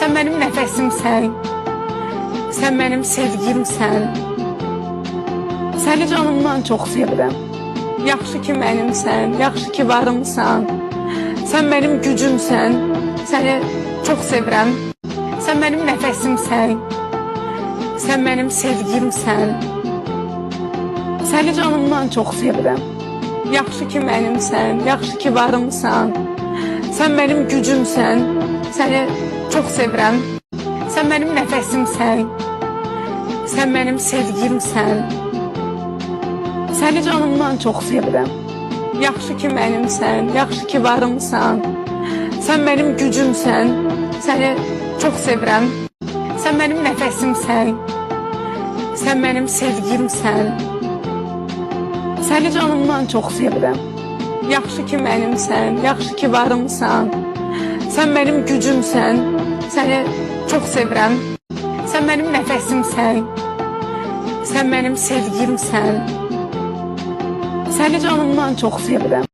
Sen benim nəfəsimsən, sen benim sevgimsən. Səni canımdan çox sevirəm. Yaxşı ki mənimsən, yaxşı ki varımsan. Sen benim gücümsən, səni çox sevirəm. Sen benim nəfəsimsən, sen benim sevgimsən. Səni canımdan çox sevirəm. Yaxşı ki mənimsən, yaxşı ki varımsan. Sen benim gücümsən, səni çok sevirəm. Sen benim nəfəsimsən, sen benim sevgimsən. Səni canımdan çox sevirəm. Yaxşı ki mənimsən, yaxşı ki varımsan. Sen benim gücümsən, səni çok sevirəm. Sen benim nəfəsimsən, sen benim sevgimsən. Səni canımdan çox sevirəm. Yaxşı ki mənimsən, yaxşı ki varımsan. Sen benim gücümsən, səni çok sevirəm. Sen benim nəfəsimsən, sen benim sevgimsən. Səni canımdan çox sevirəm.